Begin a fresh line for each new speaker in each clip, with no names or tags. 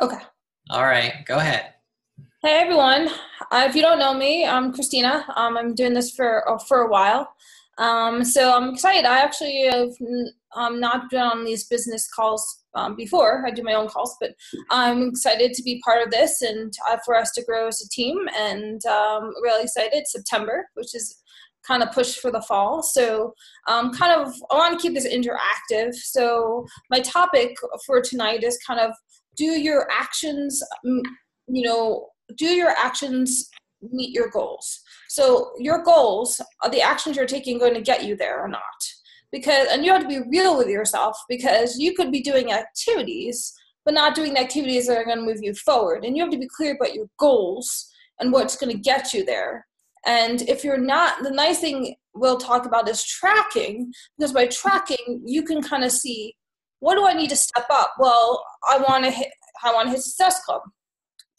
Okay.
All right, go ahead.
Hey everyone. If you don't know me, I'm Christina. I'm doing this for a while. So I'm excited. I actually have not been on these business calls before. I do my own calls, but I'm excited to be part of this and for us to grow as a team. And really excited. September, which is kind of pushed for the fall. So I want to keep this interactive. So my topic for tonight is kind of do your actions, do your actions meet your goals? So your goals, are the actions you're taking going to get you there or not? And you have to be real with yourself, because you could be doing activities, but not doing the activities that are going to move you forward. And you have to be clear about your goals and what's going to get you there. And if you're not, the nice thing we'll talk about is tracking, because by tracking, you can kind of see, what do I need to step up? Well, I want to hit Success Club.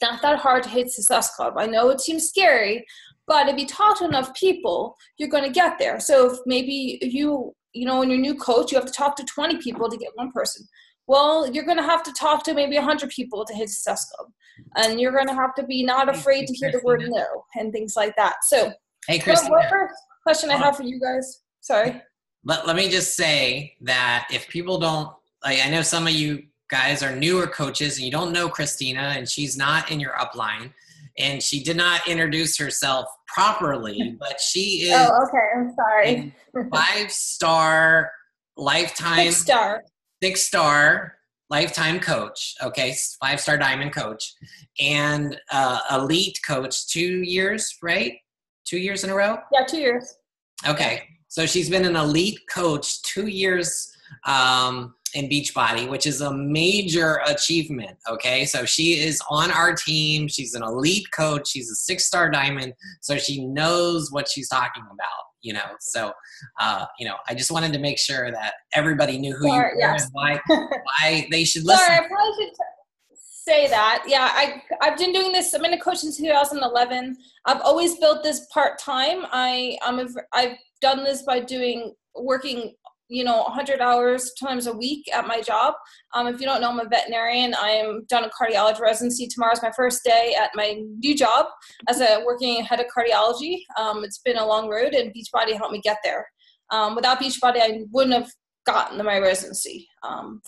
Not that hard to hit Success Club. I know it seems scary, but if you talk to enough people, you're going to get there. So if maybe when you're a new coach, you have to talk to 20 people to get one person. Well, you're going to have to talk to maybe 100 people to hit Success Club. And you're going to have to be not afraid to hear the word no and things like that. So,
hey, Christina.
What first question I have for you guys? Sorry.
Let me just say that if people don't, I know some of you guys are newer coaches and you don't know Christina, and she's not in your upline, and she did not introduce herself properly, but she is
okay, I'm sorry.
5-star lifetime, 6-star lifetime coach. Okay. 5-star diamond coach and elite coach 2 years, right? 2 years in a row?
Yeah, 2 years.
Okay. So she's been an elite coach 2 years in Beachbody, which is a major achievement. Okay. So she is on our team. She's an elite coach. She's a 6-star diamond. So she knows what she's talking about, So, I just wanted to make sure that everybody knew who you were and why they should listen.
Sorry, I probably should say that. Yeah, I've been doing this. I've been a coach since 2011. I've always built this part-time. I've done this by working 100 hours times a week at my job. If you don't know, I'm a veterinarian. I am done a cardiology residency. Tomorrow's my first day at my new job as a working head of cardiology. It's been a long road, and Beachbody helped me get there. Without Beachbody, I wouldn't have gotten my residency,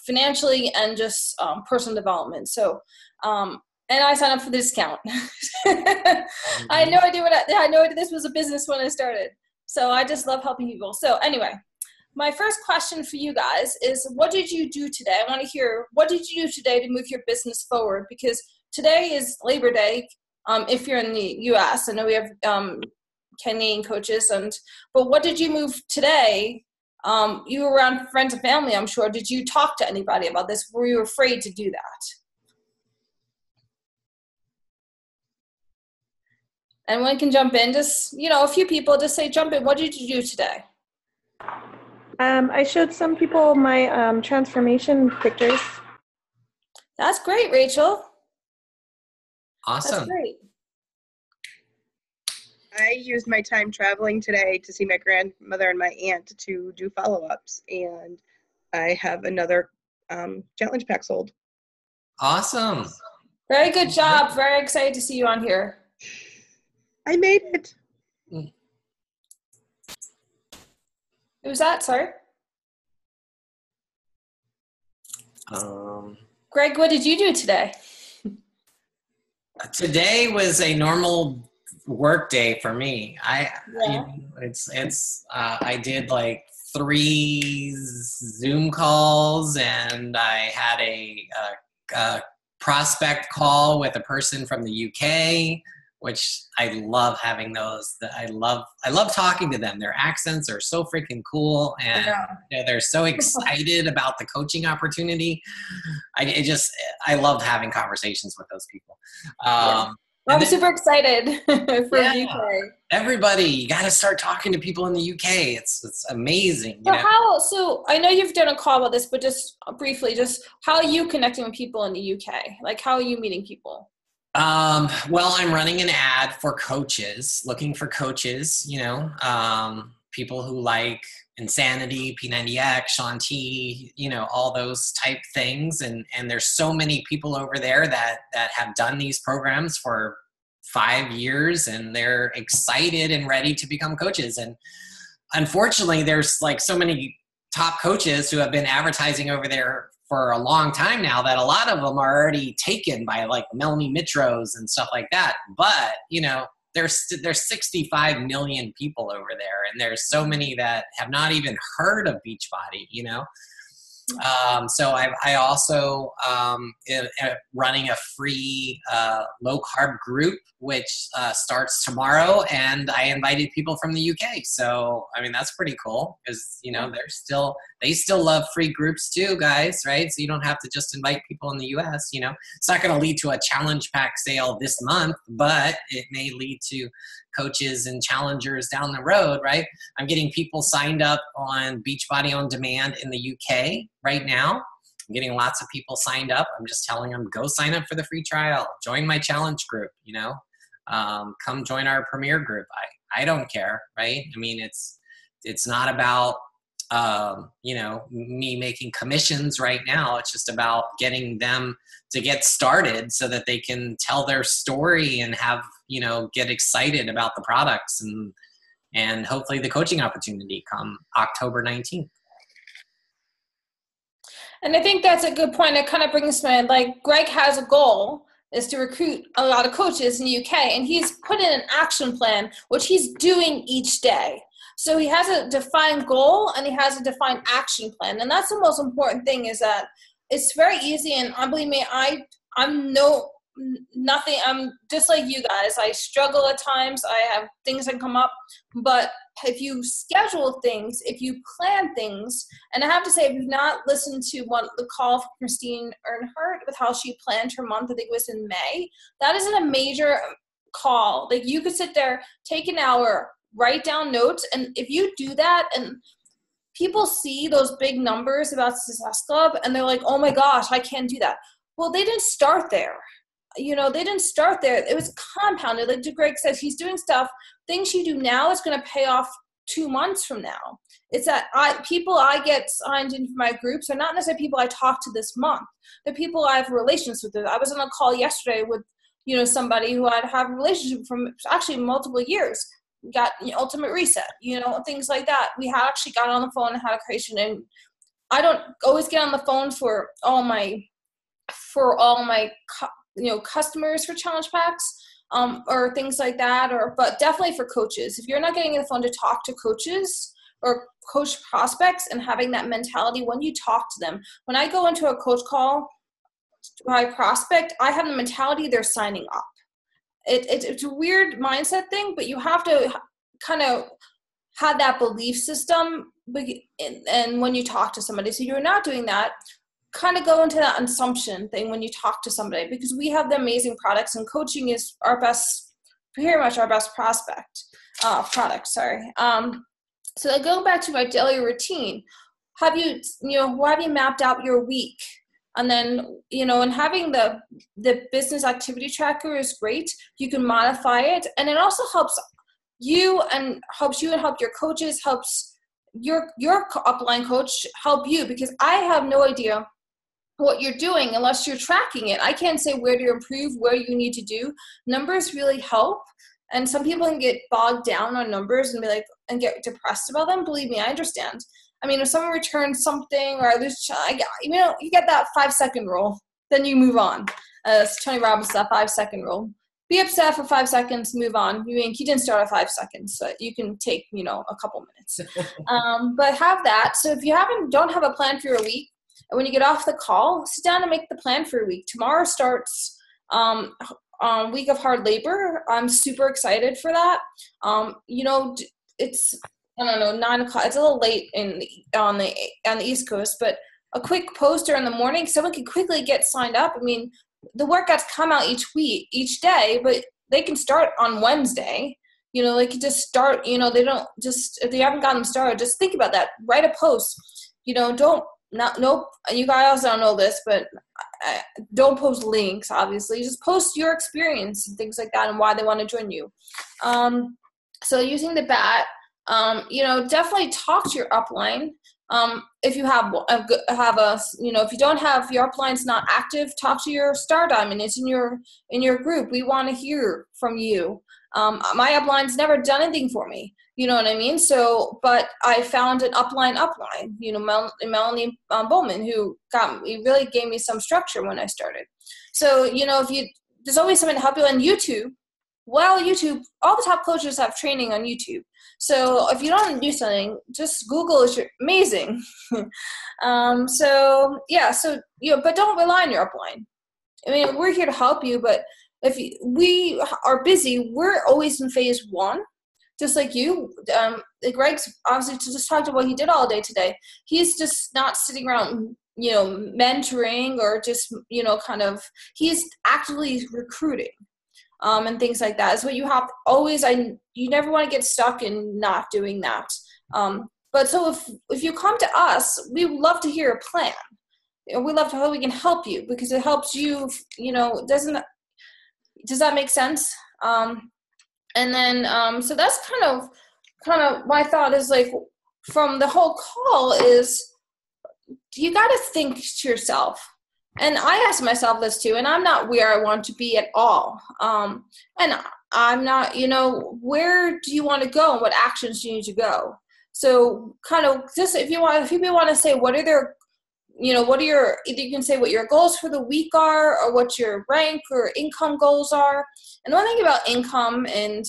financially and just personal development. So, and I signed up for the discount. I had no idea this was a business when I started. So I just love helping people. So anyway, my first question for you guys is, what did you do today? I want to hear, what did you do today to move your business forward? Because today is Labor Day. If you're in the U.S., I know we have Canadian coaches, but what did you move today? You were around friends and family, I'm sure. Did you talk to anybody about this? Were you afraid to do that? And one can jump in, just, a few people just say, jump in. What did you do today?
I showed some people my transformation pictures.
That's great, Rachel.
Awesome.
That's great.
I used my time traveling today to see my grandmother and my aunt to do follow-ups, and I have another challenge pack sold.
Awesome.
Very good job. Very excited to see you on here.
I made it.
Who was that? Sorry. Gregg, what did you do today?
Today was a normal work day for me. I did like 3 Zoom calls, and I had a prospect call with a person from the UK, which I love having those. I love talking to them. Their accents are so freaking cool, and they're so excited about the coaching opportunity. I love having conversations with those people.
I'm super excited for UK.
Everybody, you got to start talking to people in the UK. It's amazing.
So I know you've done a call about this, but just briefly, just how are you connecting with people in the UK? Like, how are you meeting people?
Well, I'm running an ad for coaches, looking for coaches, people who like Insanity, P90X, Shanti, all those type things. And there's so many people over there that have done these programs for 5 years, and they're excited and ready to become coaches. And unfortunately, there's like so many top coaches who have been advertising over there for a long time now that a lot of them are already taken by like Melanie Mitros and stuff like that. But, there's 65 million people over there, and there's so many that have not even heard of Beachbody, So I also running a free low carb group, which starts tomorrow, and I invited people from the UK. So I mean, that's pretty cool because they still love free groups too, guys, right? So you don't have to just invite people in the US. It's not going to lead to a challenge pack sale this month, but it may lead to coaches and challengers down the road, right? I'm getting people signed up on Beachbody On Demand in the UK right now. I'm getting lots of people signed up. I'm just telling them, go sign up for the free trial. Join my challenge group, come join our premier group. I don't care, right? I mean, it's not about, me making commissions right now. It's just about getting them to get started so that they can tell their story and have, get excited about the products and hopefully the coaching opportunity come October 19th.
And I think that's a good point. It kind of brings me, like, Gregg has a goal is to recruit a lot of coaches in the UK, and he's put in an action plan, which he's doing each day. So he has a defined goal and he has a defined action plan. And that's the most important thing, is that it's very easy. And believe me, I'm just like you guys. I struggle at times. I have things that come up, but if you schedule things, if you plan things, and I have to say, if you've not listened to the call from Christine Earnhardt with how she planned her month, I think it was in May, that is a major call. Like, you could sit there, take an hour, write down notes, and if you do that, and people see those big numbers about Success Club, and they're like, oh my gosh, I can't do that. Well, they didn't start there. They didn't start there. It was compounded. Like Gregg says, he's doing things you do now is going to pay off 2 months from now. It's that people I get signed into my groups are not necessarily people I talk to this month. They're people I have relations with. I was on a call yesterday with, somebody who I'd have a relationship from actually multiple years. We got Ultimate Reset, things like that. We had actually got on the phone and had a creation, and I don't always get on the phone for all my customers for challenge packs, or things like that, but definitely for coaches. If you're not getting on the phone to talk to coaches or coach prospects and having that mentality when you talk to them, when I go into a coach call, my prospect, I have the mentality they're signing up. It's a weird mindset thing, but you have to kind of have that belief system, and when you talk to somebody, so you're not doing that, kind of go into that assumption thing when you talk to somebody, because we have the amazing products, and coaching is pretty much our best product. So going back to my daily routine, have you mapped out your week? And then, and having the business activity tracker is great. You can modify it, and it also helps you and help your coaches, helps your upline coach help you, because I have no idea what you're doing unless you're tracking it. I can't say where to improve, where you need to do. Numbers really help, and some people can get bogged down on numbers and get depressed about them. Believe me, I understand. I mean, if someone returns something or you get that 5-second rule, then you move on. It's Tony Robbins, that 5-second rule. Be upset for 5 seconds, move on. He didn't start at 5 seconds, so you can take, a couple minutes. But have that. So if you don't have a plan for your week, and when you get off the call, sit down and make the plan for your week. Tomorrow starts week of hard labor. I'm super excited for that. It's, I don't know, 9 o'clock. It's a little late on the East Coast, but a quick poster in the morning, someone can quickly get signed up. I mean, the workouts come out each day, but they can start on Wednesday. They can just start. They don't just, if they haven't gotten them started, just think about that. Write a post. You guys don't know this, but don't post links. Obviously, just post your experience and things like that, and why they want to join you. So using the BAT. definitely talk to your upline. If you have if you don't have your upline's not active, talk to your star diamond. It's in your group. We want to hear from you. My upline's never done anything for me. You know what I mean? So, but I found an upline, Melanie Bowman, who really gave me some structure when I started. So, there's always something to help you on YouTube. Well, YouTube, all the top coaches have training on YouTube. So if you don't do something, just Google is amazing. But don't rely on your upline. I mean, we're here to help you, but if we are busy, we're always in phase 1, just like you. Gregg's obviously just talked about what he did all day today. He's just not sitting around, mentoring or just, he's actively recruiting. And things like that is what you have always. You never want to get stuck in not doing that. But so if you come to us, we would love to hear a plan. We love to how we can help you because it helps you. Does that make sense? So that's kind of my thought is like from the whole call is you got to think to yourself. And I ask myself this too, and I'm not where I want to be at all. And I'm not, where do you want to go and what actions do you need to go? So kind of just if people want to say what are their, either you can say what your goals for the week are or what your rank or income goals are. And one thing about income and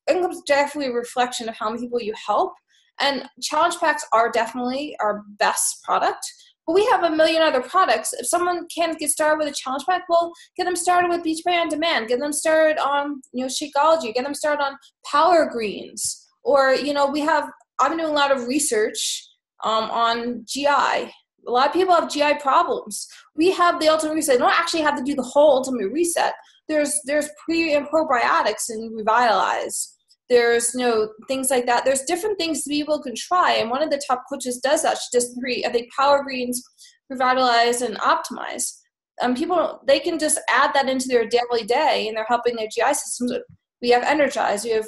income is definitely a reflection of how many people you help. And challenge packs are definitely our best product. But we have a million other products. If someone can't get started with a challenge pack, well, get them started with Beachbody on Demand. Get them started on, Shakeology. Get them started on Power Greens. Or, I've been doing a lot of research on GI. A lot of people have GI problems. We have the Ultimate Reset. You don't actually have to do the whole Ultimate Reset. There's pre and probiotics in Revitalize. There's things like that. There's different things people can try. And one of the top coaches does that. She does 3, I think, Power Greens, Revitalize, and Optimize. People, they can just add that into their daily day and they're helping their GI systems. We have Energize. We have,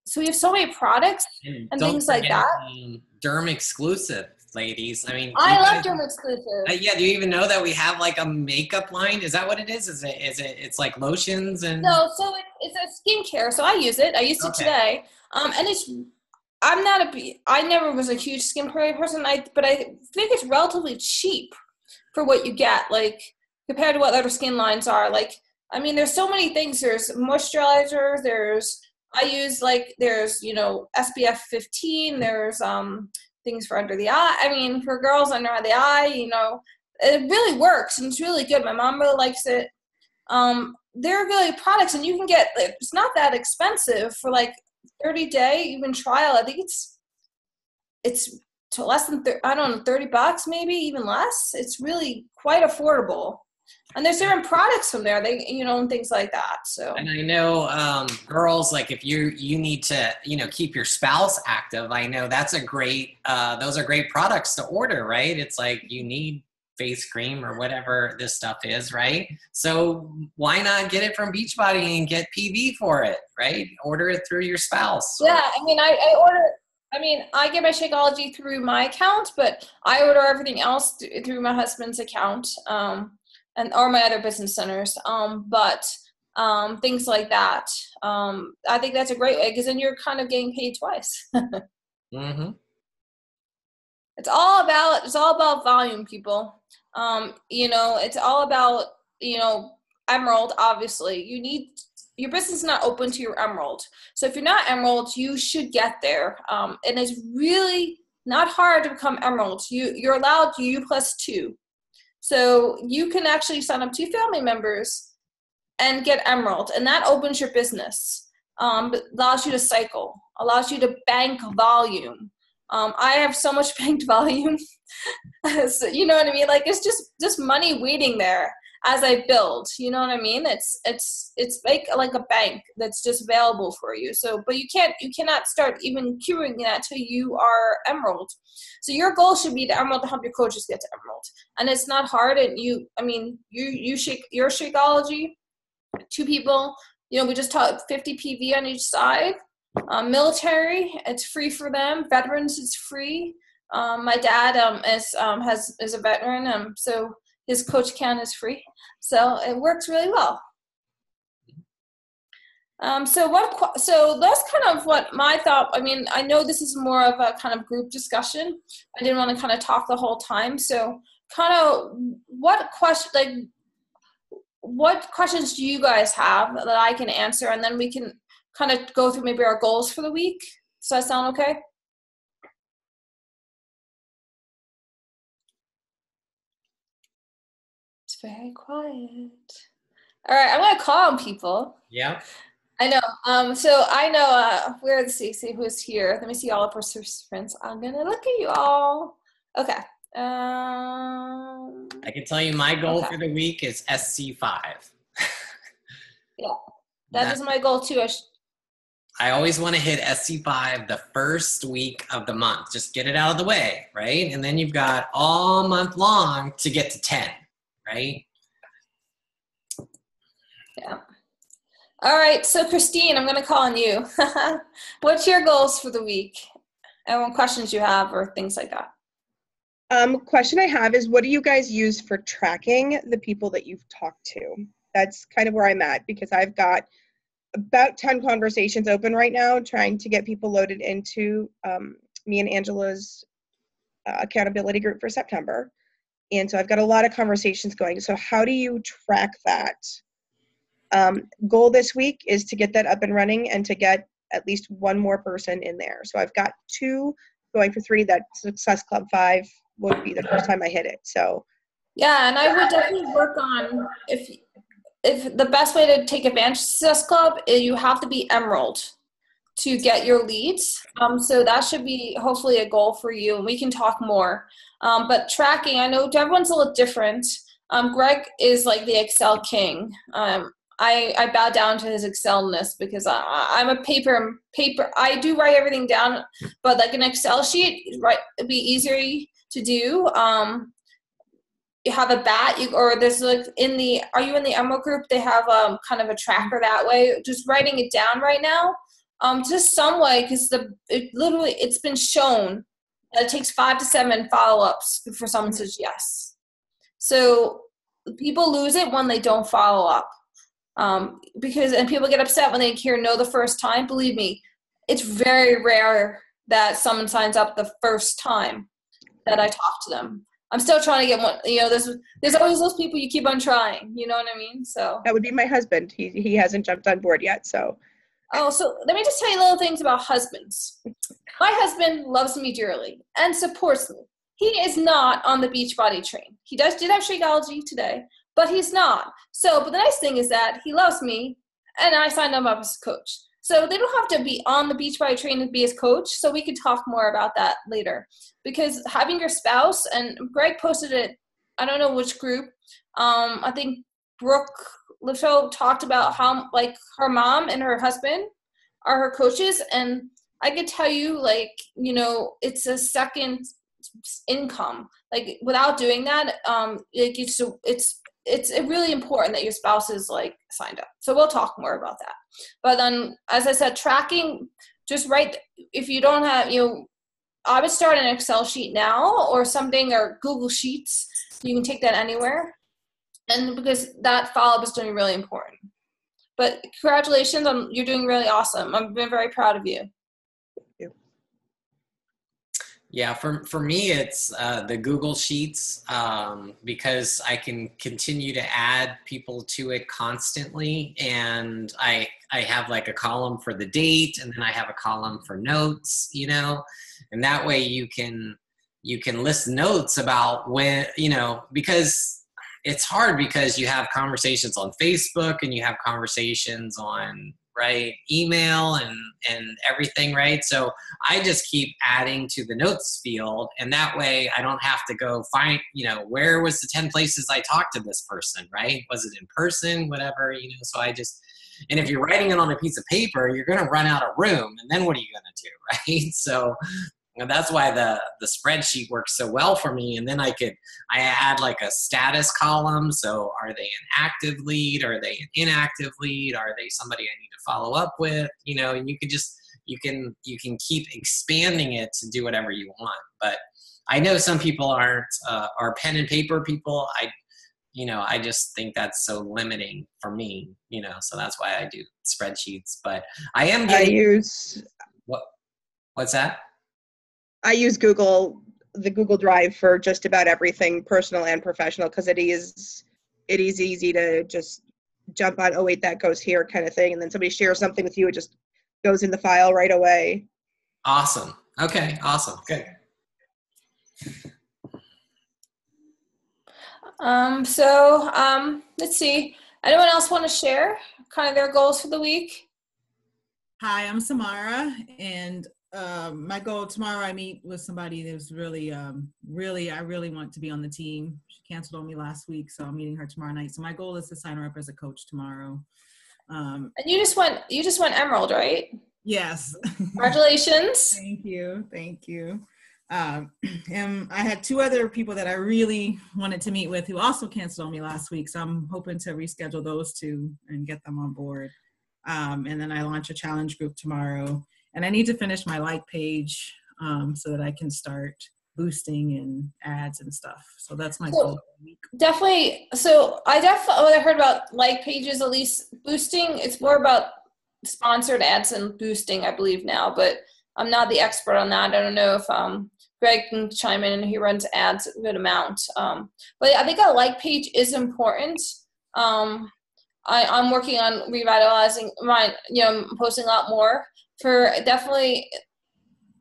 so we have so many products and things like that.
Derm exclusive, ladies. I mean,
I love Derm exclusive.
Yeah, do you even know that we have like a makeup line? Is that what it is? It's like lotions and?
No, so it's a skincare. So I use it. I used it today. And I never was a huge skincare person. But I think it's relatively cheap for what you get, like compared to what other skin lines are. Like, I mean, there's so many things. There's moisturizer. There's SPF 15. There's things for under the eye. I mean, for girls under the eye, it really works and it's really good. My mom really likes it. They're really products and you can get, it's not that expensive for like 30-day even trial. I think it's to less than, $30 maybe, even less. It's really quite affordable. And there's different products from there, and things like that. So. And
I know girls, like if you need to, keep your spouse active, I know that's a great, those are great products to order, right? It's like you need face cream or whatever this stuff is, right? So why not get it from Beachbody and get PV for it, right? Order it through your spouse.
Yeah, I mean, I get my Shakeology through my account, but I order everything else through my husband's account. Or my other business centers, things like that. I think that's a great way because then you're kind of getting paid twice.
Mm-hmm.
It's all about volume, people. It's all about Emerald. Obviously, your business is not open to your Emerald. So if you're not Emerald, you should get there. And it's really not hard to become Emerald. You're allowed U+2. So you can actually sign up 2 family members and get Emerald, and that opens your business. Allows you to cycle, allows you to bank volume. I have so much banked volume. So, you know what I mean? Like it's just money waiting there as I build. You know what I mean? It's like a bank that's just available for you. So, but you cannot start even queuing that till you are Emerald. So your goal should be the Emerald to help your coaches get to Emerald. And it's not hard. And you shake your Shakeology, 2 people, we just taught 50 PV on each side. Military, it's free for them. Veterans, it's free. My dad is a veteran, so his coach can is free. So it works really well. So that's kind of what my thought. I mean, I know this is more of a kind of group discussion. I didn't want to kind of talk the whole time. So kind of what questions do you guys have that I can answer, and then we can kind of go through maybe our goals for the week. Does that sound okay? It's very quiet. All right, I'm gonna call on people.
Yeah.
I know. So I know let's see who's here. Let me see all the participants. I'm gonna look at you all. Okay.
I can tell you my goal for the week is SC5.
Yeah, that is my goal too.
I always want to hit SC5 the first week of the month. Just get it out of the way, right? And then you've got all month long to get to 10, right?
Yeah. All right, so Christine, I'm going to call on you. What's your goals for the week? And what questions you have or things like that?
Question I have is, what do you guys use for tracking the people that you've talked to? That's kind of where I'm at, because I've got about 10 conversations open right now, trying to get people loaded into me and Angela's accountability group for September. And so I've got a lot of conversations going. So how do you track that? Goal this week is to get that up and running and to get at least one more person in there. So I've got 2 going for 3. That Success Club 5 would be the first time I hit it. So
yeah, and I would definitely work on if the best way to take advantage of Success Club is you have to be Emerald to get your leads. So that should be hopefully a goal for you, and we can talk more. But tracking, I know everyone's a little different. Gregg is like the Excel king. I bow down to his Excelness because I'm a paper. I do write everything down, but like an Excel sheet, right, it'd be easier to do. You have a bat, or there's like are you in the Emerald group? They have kind of a tracker that way. Just writing it down right now, just some way, because it's been shown that it takes 5 to 7 follow-ups before someone says yes. So people lose it when they don't follow up, and people get upset when they hear no the first time. Believe me, it's very rare that someone signs up the first time that I talk to them. I'm still trying to get one. There's always those people you keep on trying. You know what I mean? So
that would be my husband. He hasn't jumped on board yet. So
let me just tell you little things about husbands. My husband loves me dearly and supports me. He is not on the Beachbody train. He did have Shakeology today, but he's not. So, but the nice thing is that he loves me, and I signed him up as a coach. So they don't have to be on the Beachbody train to be his coach. So we can talk more about that later. Because having your spouse, and Gregg posted it, I don't know which group. I think Brooke Lefaux talked about how like her mom and her husband are her coaches, and I could tell you it's a second income. Like without doing that, it's really important that your spouse is like signed up. So we'll talk more about that. But then, as I said, tracking, just write, if you don't have, I would start an Excel sheet now or something, or Google Sheets. You can take that anywhere. And because that follow-up is doing really important. But congratulations, you're doing really awesome. I've been very proud of you.
Yeah, for me, it's the Google Sheets, because I can continue to add people to it constantly. And I have like a column for the date, and then I have a column for notes, and that way you can list notes about when, because it's hard, because you have conversations on Facebook and you have conversations on email and everything, right? So I just keep adding to the notes field, and that way I don't have to go find, where was the 10 places I talked to this person, right? Was it in person, whatever, so and if you're writing it on a piece of paper, you're going to run out of room, and then what are you going to do, right? So that's why the spreadsheet works so well for me. And then I add like a status column. So are they an active lead? Are they an inactive lead? Are they somebody I need to follow up with? And you you can keep expanding it to do whatever you want. But I know some people are pen and paper people. I just think that's so limiting for me, so that's why I do spreadsheets. But I am getting what's that?
I use the Google Drive for just about everything, personal and professional, because it is easy to just jump on, oh wait, that goes here kind of thing, and then somebody shares something with you, it just goes in the file right away.
Awesome. Okay, awesome. Good.
Let's see. Anyone else want to share kind of their goals for the week?
Hi, I'm Samara, and my goal tomorrow, I meet with somebody that's really I really want to be on the team. She canceled on me last week, so I'm meeting her tomorrow night. So my goal is to sign her up as a coach tomorrow.
And you just went Emerald, right?
Yes.
Congratulations.
Thank you. And I had 2 other people that I really wanted to meet with who also canceled on me last week. So I'm hoping to reschedule those 2 and get them on board. And then I launch a challenge group tomorrow. And I need to finish my like page so that I can start boosting and ads and stuff. So that's my goal.
Definitely. So I heard about like pages, at least boosting. It's more about sponsored ads and boosting, I believe now, but I'm not the expert on that. I don't know if Gregg can chime in, and he runs ads a good amount. But I think a like page is important. I'm working on revitalizing mine. I'm posting a lot more for definitely.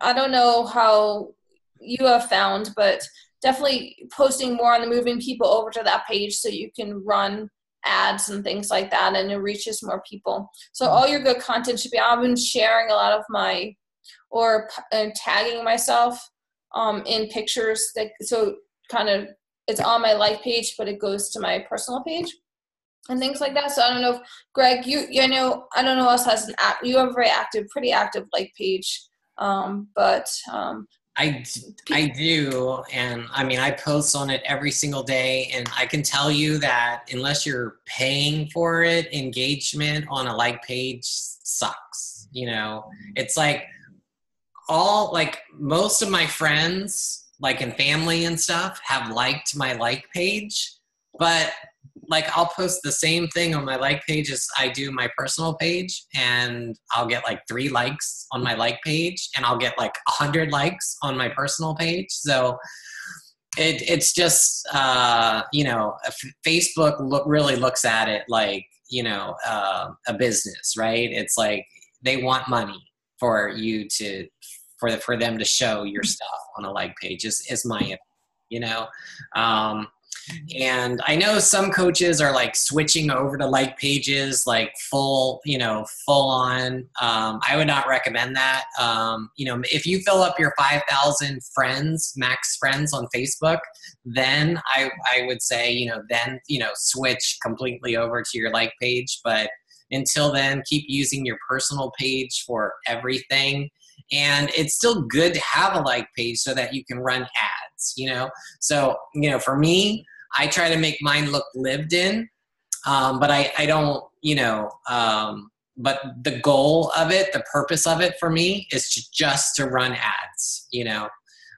I don't know how you have found, but definitely posting more on the moving people over to that page so you can run ads and things like that, and it reaches more people. So all your good content should be. I've been sharing a lot of tagging myself in pictures so kind of it's on my like page, but it goes to my personal page and things like that. So I don't know if Gregg, I don't know who else has you have a pretty active like page, but
I do, and I post on it every single day, and I can tell you that unless you're paying for it, engagement on a like page sucks. It's like most of my friends, and family and stuff, have liked my like page, but I'll post the same thing on my like page as I do my personal page, and I'll get 3 likes on my like page, and I'll get 100 likes on my personal page. So it's just Facebook really looks at it like a business, right? It's they want money for you for them to show your stuff on a like page is my opinion, and I know some coaches are switching over to like pages, full on. I would not recommend that. If you fill up your 5,000 max friends on Facebook, then I would say, switch completely over to your like page. But until then, keep using your personal page for everything. And it's still good to have a like page so that you can run ads, So, for me, I try to make mine look lived in, but I don't, but the goal of it, the purpose of it for me is just to run ads,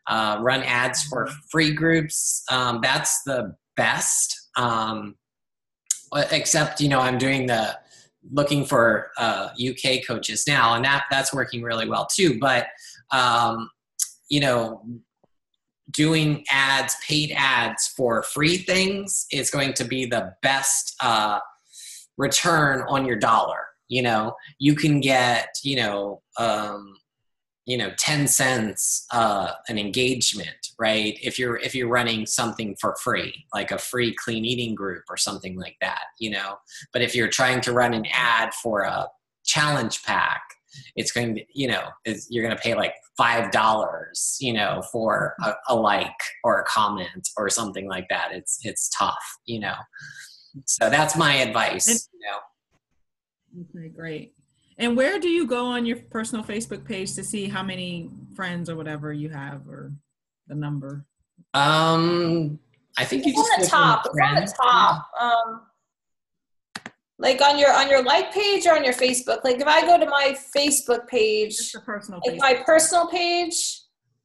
run ads for free groups. That's the best, except, I'm doing looking for UK coaches now, and that's working really well too. But, doing ads, paid ads for free things is going to be the best return on your dollar. You can get, 10 cents an engagement, right? If you're running something for free, like a free clean eating group or something like that, But if you're trying to run an ad for a challenge pack, it's going to, you're going to pay $5, for a like or a comment or something like that. It's tough, So that's my advice,
Okay, great. And where do you go on your personal Facebook page to see how many friends or whatever you have, or the number?
I think you just
on the top. It's on the top. Like on your like page or on your Facebook? Like if I go to my Facebook page,
Just a personal
like
Facebook.
my personal page,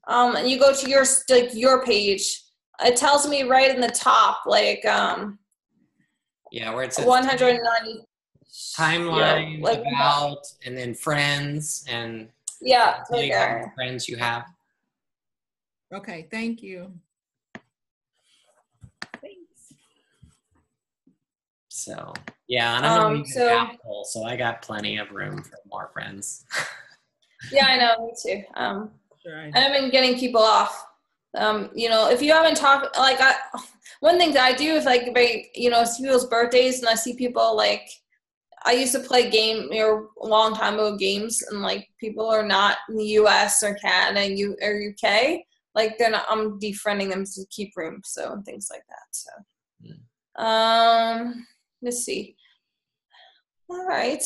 and you go to your page, it tells me right in the top, like
Yeah, where it says
190
timeline,
like
about, and then friends, and
yeah,
tell you how many
okay.
friends you have.
Okay, thank you. Thanks.
So yeah, and I'm not even
So
Apple, so I got plenty of room for more friends.
yeah, I know, me too.
Sure, I
And I've been getting people off. You know, if you haven't talked, like one thing that I do is like, if I, you know, see people's birthdays and I see people like, I used to play a long time ago games, and like people are not in the U.S. or Canada or U.K. Like they're not. I'm defriending them to keep room, so and things like that. So, let's see. All right.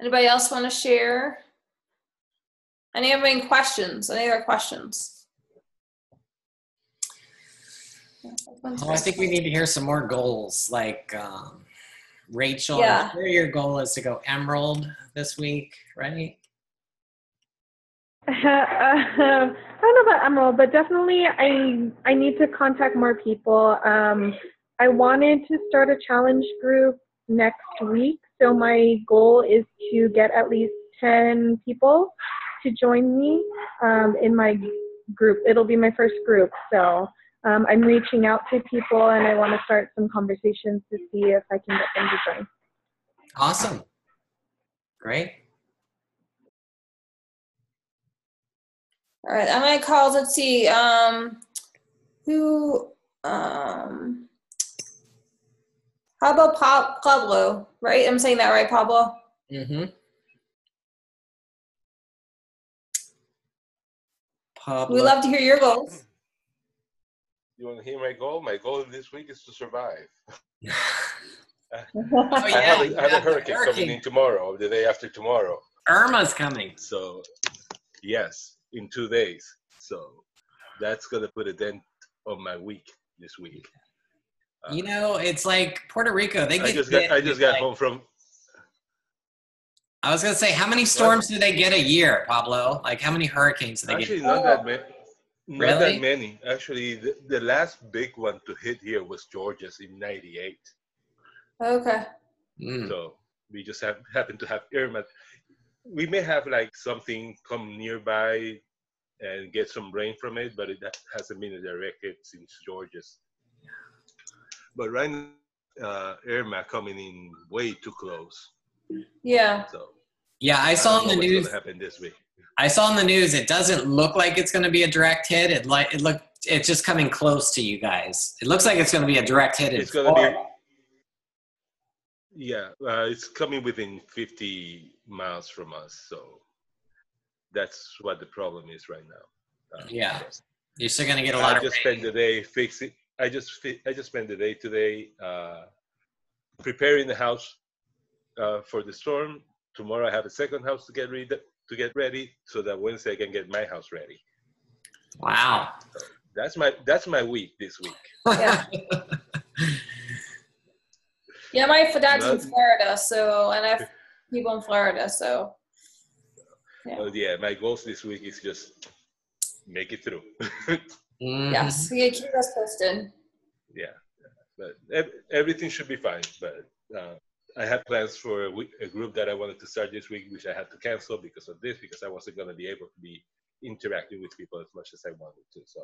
Anybody else want to share? Any other questions? Any other questions?
Oh, I think we need to hear some more goals. Like Rachel,
Yeah.
I'm sure your goal is to go Emerald this week, right?
I don't know about Emerald, but definitely I need to contact more people. I wanted to start a challenge group next week, so my goal is to get at least 10 people to join me in my group. It'll be my first group, so I'm reaching out to people, and I want to start some conversations to see if I can get them to join.
Awesome. Great.
All right, I'm gonna call. Let's see. Who? How about Pablo? Right, I'm saying that right, Pablo.
Mm-hmm. Pablo.
We love to hear your goals.
You want to hear my goal? My goal this week is to survive.
Oh,
I
yeah,
have a hurricane coming in tomorrow, the day after tomorrow.
Irma's coming.
So, yes, in 2 days. So, that's going to put a dent on my week this week.
You know, it's like Puerto Rico. They get.
I just got home from.
I was gonna say, how many storms do they get a year, Pablo? Like, how many hurricanes do they
Actually,
get?
not that many. Not
Really?
that many. Actually, the last big one to hit here was Georgia's in '98.
Okay.
So we just happen to have Irma. We may have like something come nearby and get some rain from it, but it hasn't been a direct hit since Georgia's. But right now, Irma coming in way too close.
Yeah.
So
yeah, I saw
don't
in the
know
news.
what's gonna happen this week.
I saw in the news. It doesn't look like it's going to be a direct hit. It's just coming close to you guys. It looks like it's going to be a direct hit.
It's gonna be. Yeah, it's coming within 50 miles from us, so that's what the problem is right now.
Yeah, you're still going to get a lot of rain.
Spent the day fixing. I just spent the day today preparing the house for the storm. Tomorrow I have a second house to get ready, so that Wednesday I can get my house ready.
Wow.
So that's my week this week.
Yeah. Yeah, my dad's in Florida, so, and I have people in Florida, so.
Yeah. My goals this week is just make it through.
Yes, keep us posted.
Yeah, but everything should be fine. But I had plans for a group that I wanted to start this week, which I had to cancel because of this, because I wasn't going to be able to be interacting with people as much as I wanted to. So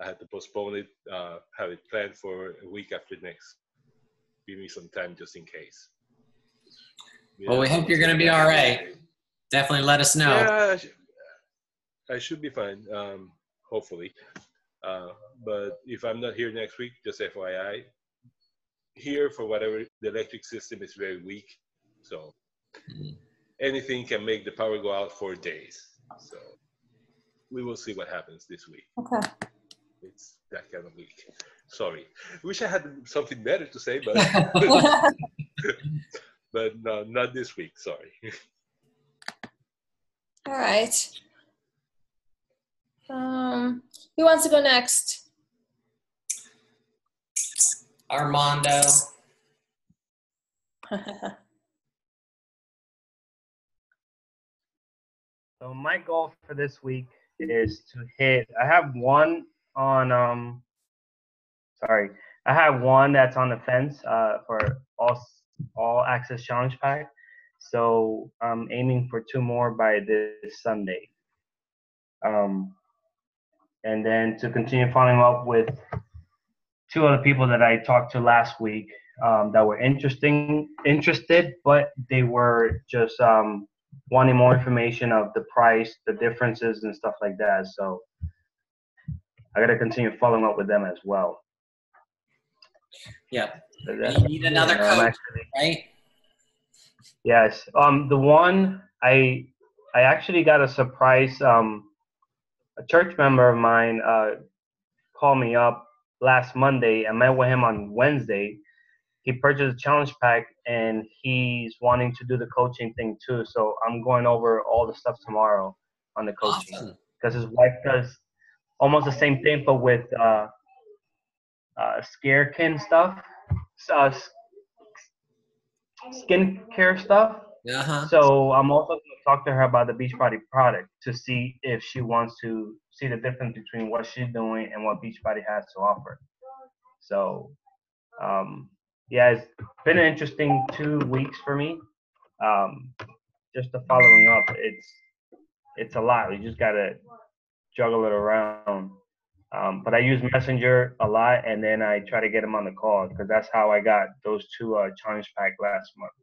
I had to postpone it, have it planned for a week after next. Give me some time just in case.
Well, we hope you're going to be all right. Definitely let us know.
Yeah, I should be fine, hopefully. But if I'm not here next week, just FYI, here for whatever, the electric system is very weak. So anything can make the power go out for days. So we will see what happens this week.
Okay.
It's that kind of week. Sorry. Wish I had something better to say, but but no, not this week. Sorry.
All right. Who wants to go next?
Armando.
So my goal for this week is to hit. I have one on I have one that's on the fence for all access challenge pack. So I'm aiming for 2 more by this Sunday. And then to continue following up with 2 other people that I talked to last week that were interested, but they were just wanting more information of the price, the differences, and stuff like that. So I got to continue following up with them as well.
Yeah.
So
You need another coach, right?
Yes. The one I actually got a surprise. A church member of mine called me up last Monday. I met with him on Wednesday. He purchased a challenge pack and he's wanting to do the coaching thing too. So I'm going over all the stuff tomorrow on the coaching because his wife does almost the same thing, but with skincare stuff, skincare stuff.
Uh-huh.
So I'm also going to talk to her about the Beachbody product to see if she wants to see the difference between what she's doing and what Beachbody has to offer. So, yeah, it's been an interesting 2 weeks for me. Just the following up, it's a lot. We just gotta juggle it around. But I use Messenger a lot, and then I try to get them on the call because that's how I got those 2 challenge pack last month.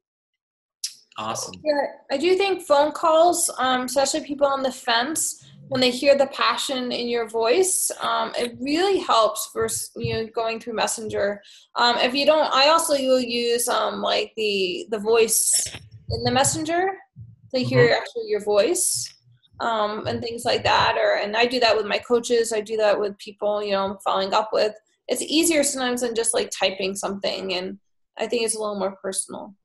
Awesome.
Yeah, I do think phone calls, especially people on the fence, when they hear the passion in your voice, it really helps versus going through Messenger. If you don't, I also will use like the voice in the Messenger to hear actually your voice and things like that. And I do that with my coaches. I do that with people I'm following up with. It's easier sometimes than just like typing something, and I think it's a little more personal.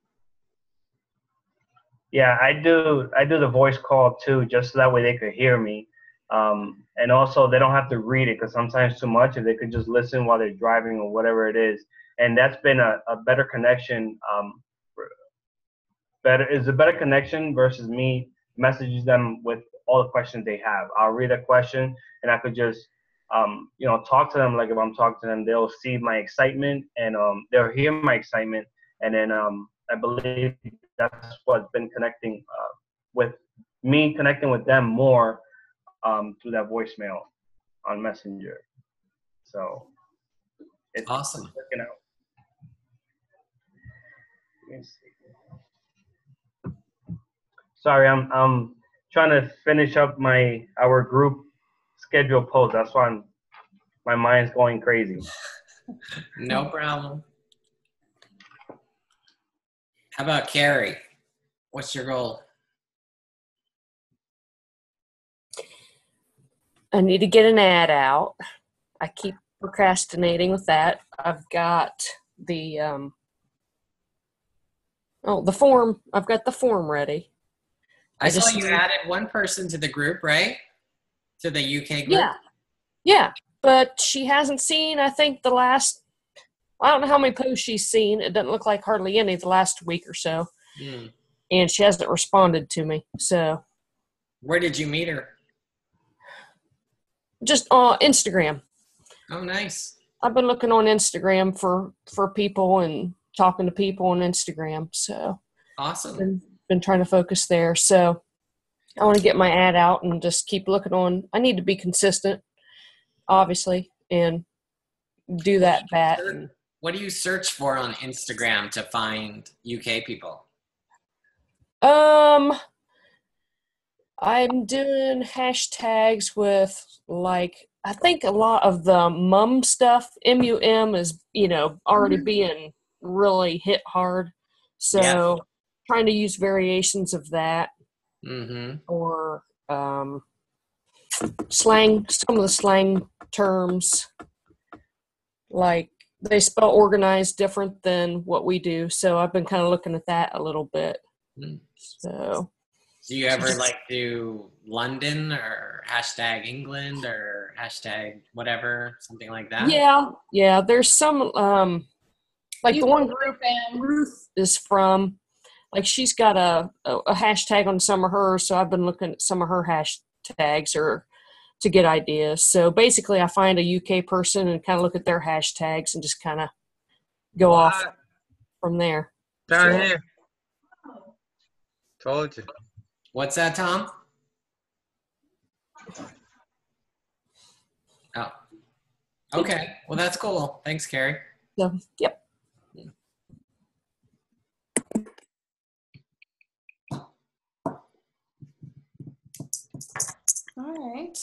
Yeah, I do the voice call too, just so that way they could hear me. And also they don't have to read it because sometimes too much, and they could just listen while they're driving or whatever it is. And that's been a better connection. It's a better connection versus me messaging them with all the questions they have. I'll read a question and I could just talk to them like if I'm talking to them. They'll see my excitement and they'll hear my excitement, and then I believe that's what's been connecting with me, connecting with them more through that voicemail on Messenger. So it's
awesome.
It's working out. Let me see. Sorry, I'm trying to finish up our group schedule post. That's why my mind's going crazy.
No problem. How about Carrie? What's your goal?
I need to get an ad out. I keep procrastinating with that. I've got the form. I've got the form ready.
I saw you added one person to the group, right? To the UK group?
Yeah. But she hasn't seen, I think, I don't know how many posts she's seen. It doesn't look like hardly any the last week or so. And she hasn't responded to me. So,
where did you meet her?
Just on Instagram.
Oh, nice.
I've been looking on Instagram for people and talking to people on Instagram. So
awesome.
Been trying to focus there. So I want to get my ad out and just keep looking on. I need to be consistent, obviously, and do that.
What do you search for on Instagram to find UK people?
I'm doing hashtags with I think a lot of the mum stuff. MUM is, already being really hit hard. So trying to use variations of that. Or slang, some of the slang terms, like they spell organized different than what we do. So I've been kind of looking at that a little bit. So
do you ever do London or hashtag England or hashtag whatever, something like that?
Yeah. There's some Like the one
UK
group
fam.
Ruth is from, like she's got a hashtag on some of hers, so I've been looking at some of her hashtags or to get ideas. So basically I find a UK person and kind of look at their hashtags and just kind of go off from there.
Down here. Told you.
What's that, Tom? Oh. Okay. Well, that's cool. Thanks, Carrie.
So, yep.
All right.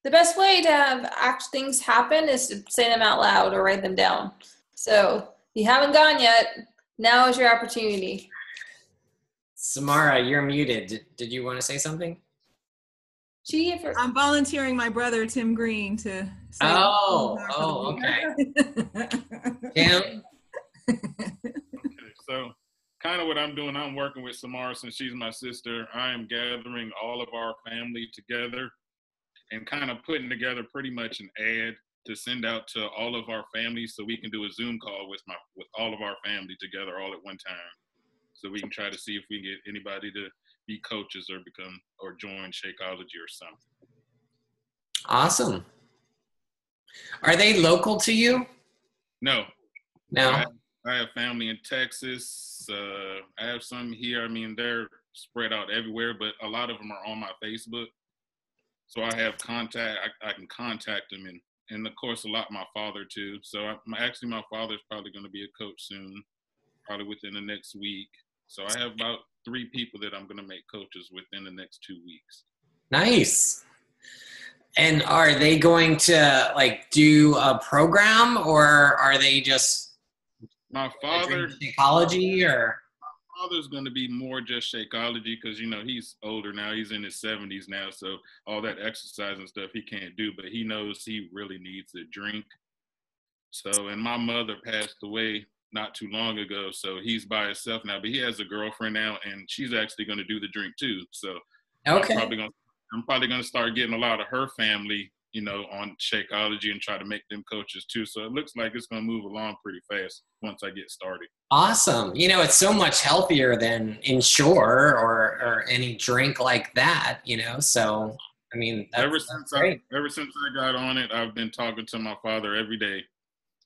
The best way to have things happen is to say them out loud or write them down. So if you haven't gone yet, now is your opportunity.
Samara, you're muted. Did you want to say something?
I'm volunteering my brother, Tim Green, to say.
Okay. Tim?
So kind of what I'm doing, I'm working with Samara since she's my sister. I am gathering all of our family together and kind of putting together pretty much an ad to send out to all of our families so we can do a Zoom call with all of our family together all at one time. So we can try to see if we can get anybody to be coaches or join Shakeology or something.
Awesome. Are they local to you?
No.
No.
I have family in Texas. I have some here. I mean, they're spread out everywhere, but a lot of them are on my Facebook. So I have contact. I can contact them, and of course, a lot my father too. So actually, my father's probably going to be a coach soon, probably within the next week. So I have about 3 people that I'm going to make coaches within the next 2 weeks. Nice.
And are they going to like do a program, or are they just
my father
Shakeology? Or
my father's going to be more just Shakeology because he's older now. He's in his 70s now, so all that exercise and stuff he can't do. But he knows he really needs a drink. So, and my mother passed away not too long ago, so he's by himself now. But he has a girlfriend now, and she's actually going to do the drink too. So,
okay.
I'm probably going to start getting a lot of her family, on Shakeology and try to make them coaches too. So it looks like it's going to move along pretty fast once I get started.
Awesome. It's so much healthier than Ensure or any drink like that, So, I mean,
ever since I got on it, I've been talking to my father every day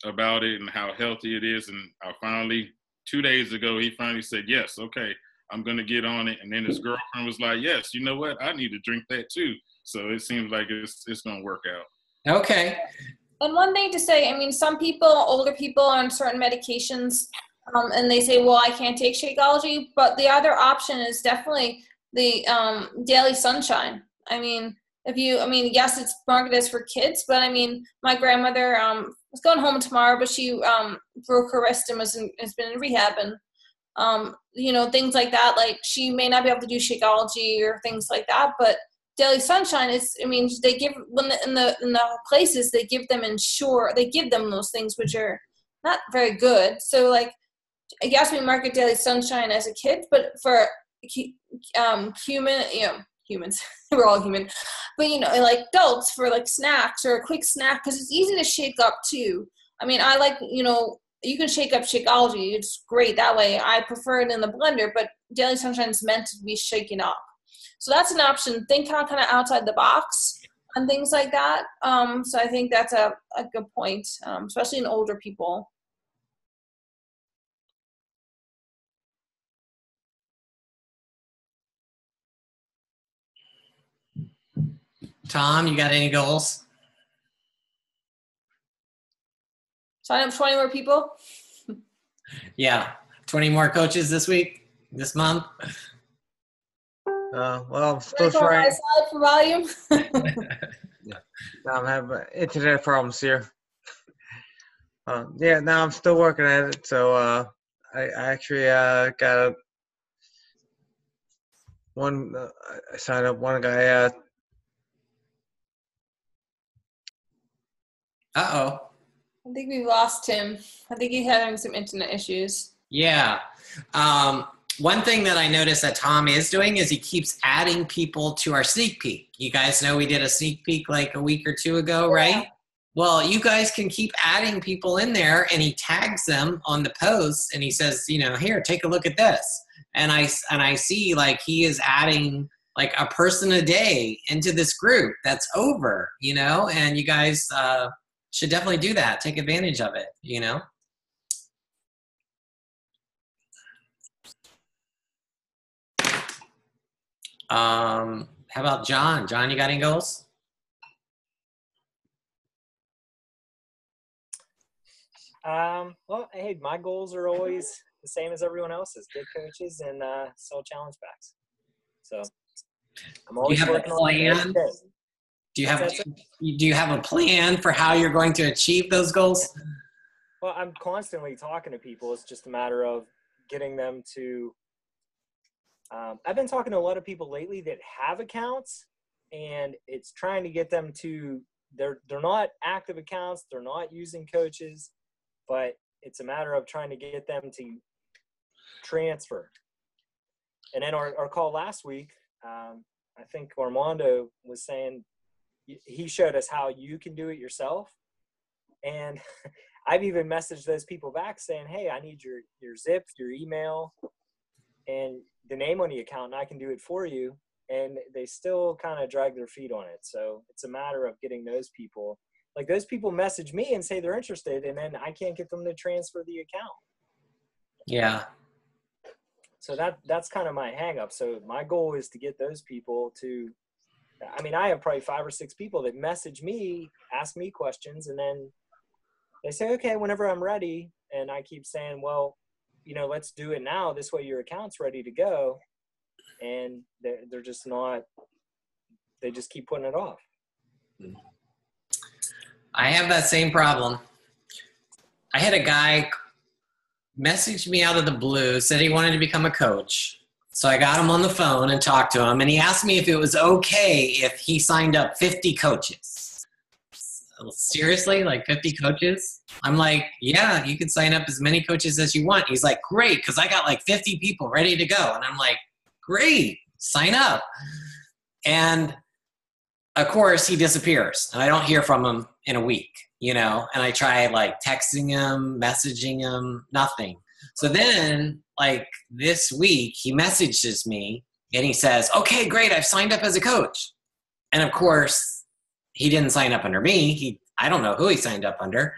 about it and how healthy it is. And I finally, 2 days ago, he finally said, yes, okay, I'm going to get on it. And then his girlfriend was like, yes, you know what? I need to drink that too. So it seems like it's going to work out.
Okay.
And one thing to say, I mean, some people, older people on certain medications, and they say, well, I can't take Shakeology. But the other option is definitely the Daily Sunshine. I mean, yes, it's marketed as for kids, but I mean, my grandmother was going home tomorrow, but she broke her wrist and has been in rehab, and things like that. Like, she may not be able to do Shakeology or things like that, but Daily Sunshine is, they give, in the places, they give them they give them those things which are not very good. So, like, I guess we market Daily Sunshine as a kid, but for humans, we're all human, but like adults, for like snacks or a quick snack, because it's easy to shake up too. I mean, I like, you can shake up Shakeology. It's great that way. I prefer it in the blender, but Daily Sunshine is meant to be shaken up. So that's an option. Think kind of outside the box and things like that. So I think that's a good point, especially in older people.
Tom, you got any goals?
Sign up 20 more people?
Yeah. 20 more coaches this month?
Well, I'm still trying.
For volume?
Yeah. I'm having internet problems here. Now I'm still working at it. So I actually got I signed up one guy.
Uh-oh.
I think we lost him. I think he's having some internet issues.
Yeah. One thing that I noticed that Tom is doing is he keeps adding people to our sneak peek. You guys know we did a sneak peek like a week or 2 ago, right? Well, you guys can keep adding people in there, and he tags them on the post, and he says, here, take a look at this. And I see like he is adding like a person a day into this group that's over, and you guys should definitely do that. Take advantage of it, How about John? John, you got any goals?
Well, hey, my goals are always the same as everyone else's: get coaches and sell challenge packs. So I'm always working on it every day.
Do you have a plan for how you're going to achieve those goals?
Well, I'm constantly talking to people. It's just a matter of getting them to. I've been talking to a lot of people lately that have accounts, and it's trying to get them to. They're not active accounts. They're not using coaches. But it's a matter of trying to get them to transfer. And then our call last week, I think Armando was saying, he showed us how you can do it yourself. And I've even messaged those people back saying, hey, I need your zip, your email, and the name on the account, and I can do it for you. And they still kind of drag their feet on it. So it's a matter of getting those people. Like those people message me and say they're interested, and then I can't get them to transfer the account.
Yeah.
So that's kind of my hang up. So my goal is to get those people to, I have probably 5 or 6 people that message me, ask me questions, and then they say, okay, whenever I'm ready. And I keep saying, well, let's do it now. This way your account's ready to go. And they're just not, they just keep putting it off.
I have that same problem. I had a guy message me out of the blue, said he wanted to become a coach. So I got him on the phone and talked to him, and he asked me if it was okay if he signed up 50 coaches. Seriously? Like 50 coaches? I'm like, yeah, you can sign up as many coaches as you want. He's like, great, because I got like 50 people ready to go. And I'm like, great, sign up. And of course, he disappears, and I don't hear from him in a week, and I try like texting him, messaging him, nothing. So then like this week, he messages me and he says, okay, great, I've signed up as a coach. And of course, he didn't sign up under me. I don't know who he signed up under.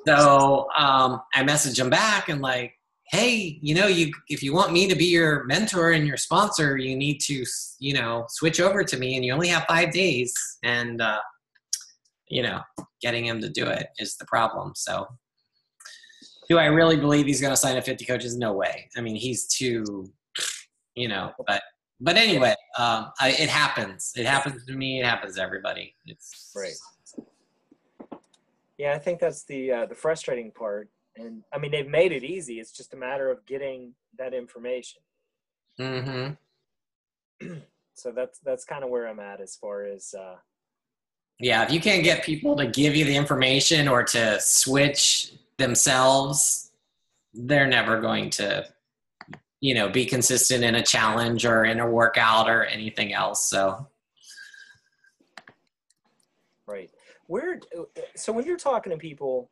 So I message him back and like, hey, if you want me to be your mentor and your sponsor, you need to, switch over to me, and you only have 5 days. And, getting him to do it is the problem. So do I really believe he's going to sign up 50 coaches? No way. I mean, he's too, but anyway, it happens. It happens to me. It happens to everybody. It's
right. Yeah, I think that's the frustrating part. And they've made it easy. It's just a matter of getting that information.
Mm-hmm.
So that's kind of where I'm at as far as.
Yeah, if you can't get people to give you the information or to switch themselves, they're never going to, be consistent in a challenge or in a workout or anything else. So.
Right. So when you're talking to people,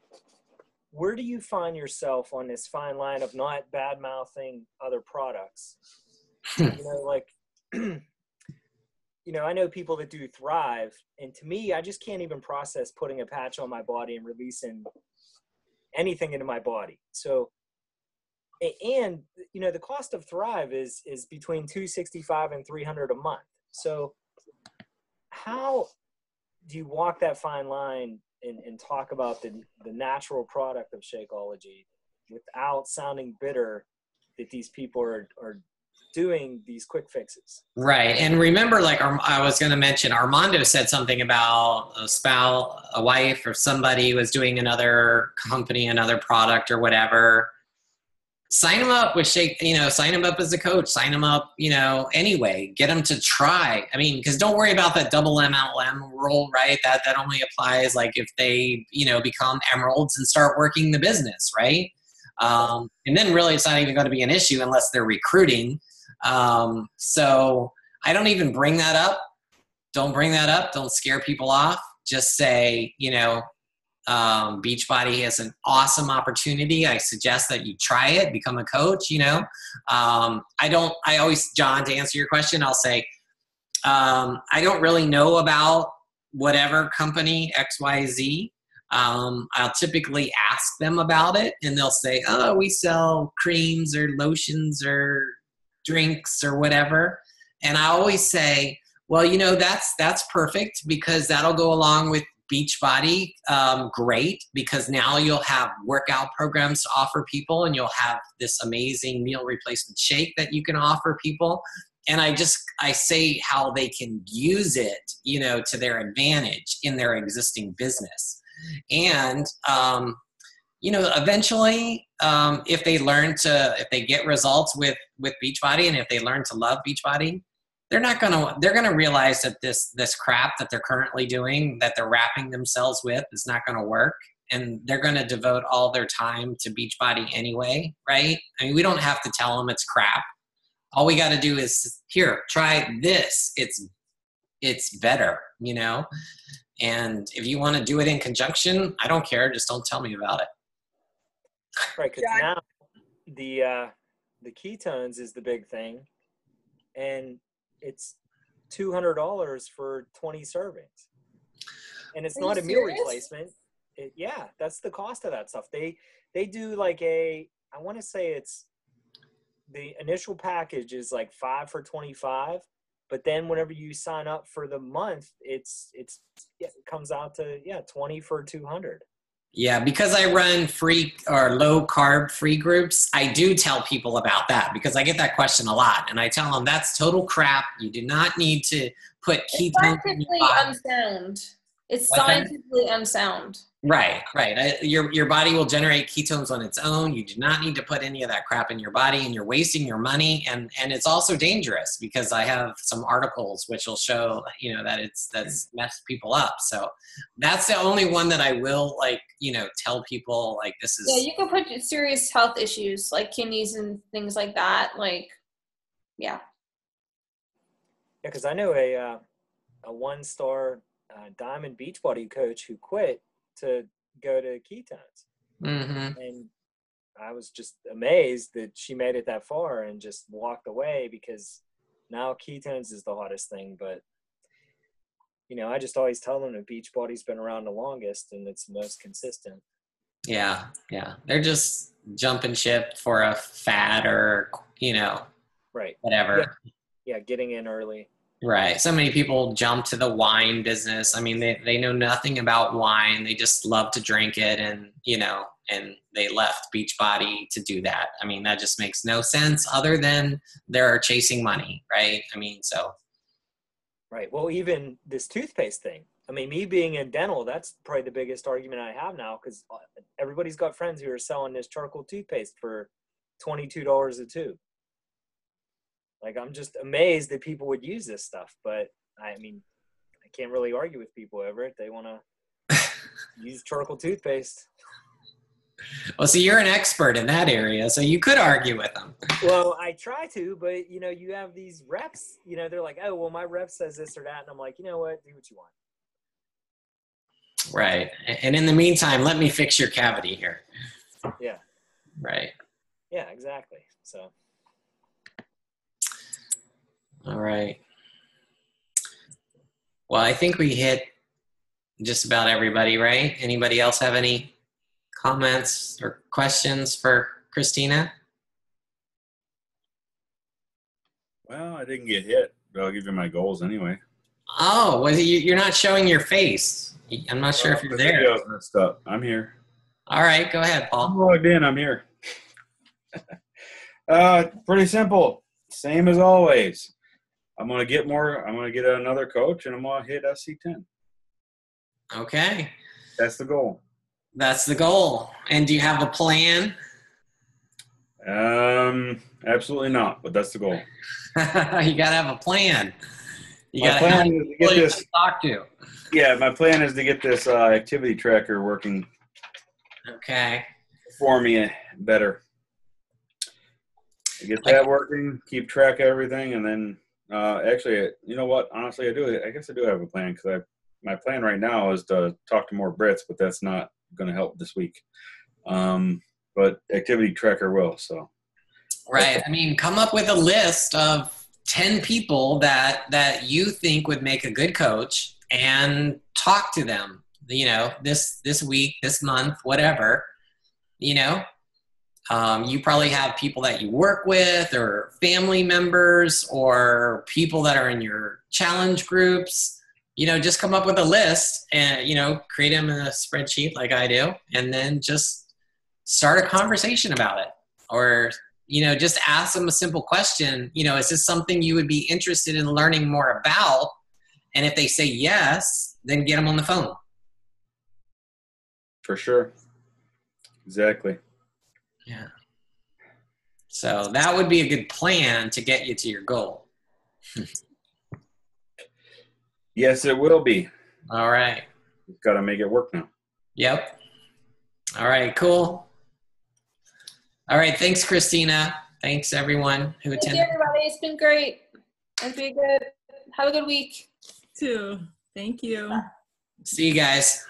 where do you find yourself on this fine line of not bad-mouthing other products? I know people that do Thrive, and to me, I just can't even process putting a patch on my body and releasing anything into my body. So, and the cost of Thrive is between $265 and $300 a month. So how do you walk that fine line and talk about the natural product of Shakeology without sounding bitter that these people are doing these quick fixes?
Right. And remember, like I was going to mention, Armando said something about a spouse, a wife, or somebody was doing another company, another product or whatever. Sign them up with sign them up as a coach, sign them up, anyway, get them to try. Because don't worry about that double MLM rule, right? That only applies like if they, become emeralds and start working the business, right? And then really it's not even going to be an issue unless they're recruiting. So I don't even bring that up. Don't bring that up. Don't scare people off. Just say, Beachbody has an awesome opportunity. I suggest that you try it, become a coach, John, to answer your question, I'll say, I don't really know about whatever company XYZ. I'll typically ask them about it, and they'll say, oh, we sell creams or lotions or drinks or whatever. And I always say, well, that's perfect, because that'll go along with Beachbody. Great, because now you'll have workout programs to offer people, and you'll have this amazing meal replacement shake that you can offer people. And I say how they can use it, to their advantage in their existing business. And, eventually, if they get results with Beachbody, and if they learn to love Beachbody, they're going to realize that this crap that they're currently doing, that they're wrapping themselves with, is not going to work. And they're going to devote all their time to Beachbody anyway, right? I mean, we don't have to tell them it's crap. All we got to do is, here, try this. It's better, And if you want to do it in conjunction, I don't care. Just don't tell me about it.
Right, because now the ketones is the big thing, and it's $200 for 20 servings, and it's not a meal replacement. That's the cost of that stuff. They do like I want to say it's the initial package is like 5 for $25. But then whenever you sign up for the month, it comes out to 20 for $200. Yeah,
because I run free or low carb free groups, I do tell people about that, because I get that question a lot, and I tell them that's total crap. You do not need to put ketones in your body.
Unsound. It's scientifically unsound.
Right. Your body will generate ketones on its own. You do not need to put any of that crap in your body, and you're wasting your money. And it's also dangerous, because I have some articles which will show, that's messed people up. So that's the only one that I will tell people, like, this is.
Yeah, you can put serious health issues like kidneys and things like that. Yeah,
because I know a 1-star Diamond Beachbody coach who quit to go to ketones.
Mm-hmm.
And I was just amazed that she made it that far and just walked away, because now ketones is the hottest thing. But I just always tell them that Beachbody's been around the longest and it's the most consistent.
Yeah they're just jumping ship for a fad, or
right,
whatever.
Getting in early.
Right. So many people jump to the wine business. I mean, they know nothing about wine. They just love to drink it, and they left Beachbody to do that. I mean, that just makes no sense, other than they're chasing money, right? I mean, so.
Right. Well, even this toothpaste thing. I mean, me being in dental, that's probably the biggest argument I have now, because everybody's got friends who are selling this charcoal toothpaste for $22 a tube. Like, I'm just amazed that people would use this stuff, but I mean, I can't really argue with people over it. They want to use charcoal toothpaste.
Well, so you're an expert in that area, so you could argue with them.
Well, I try to, but you have these reps, they're like, oh, well, my rep says this or that. And I'm like, you know what? Do what you want.
Right. And in the meantime, let me fix your cavity here.
Yeah.
Right.
Yeah, exactly. So.
All right. Well, I think we hit just about everybody, right? Anybody else have any comments or questions for Christina?
Well, I didn't get hit, but I'll give you my goals anyway.
Oh, well, you're not showing your face. I'm not sure if you're there.
The video's messed up. I'm here.
All right, go ahead, Paul.
I'm logged in. I'm here. Pretty simple. Same as always. I'm going to get more. I'm going to get another coach, and I'm going to hit SC10.
Okay.
That's the goal.
That's the goal. And do you have a plan?
Absolutely not, but that's the goal.
You got to have a plan.
My plan is to get this.
Talk to.
Yeah, my plan is to get this activity tracker working.
Okay.
For me better. Get that working, keep track of everything, and then actually, you know what? Honestly, I guess I do have a plan, because my plan right now is to talk to more Brits, but that's not going to help this week. But activity tracker will. So.
Right. I mean, come up with a list of 10 people that you think would make a good coach and talk to them, you know, this week, this month, whatever, you know. You probably have people that you work with or family members or people that are in your challenge groups. You know, just come up with a list and, you know, create them in a spreadsheet like I do, and then just start a conversation about it. Or, you know, just ask them a simple question. You know, is this something you would be interested in learning more about? And if they say yes, then get them on the phone.
For sure. Exactly.
Yeah. So that would be a good plan to get you to your goal.
Yes, it will be.
All right.
We've got to make it work now.
Yep. All right, cool. All right, thanks, Christina. Thanks, everyone who attended.
Thank you, everybody. It's been great. It's been good. Have a good week.
Too. Thank you.
See you guys.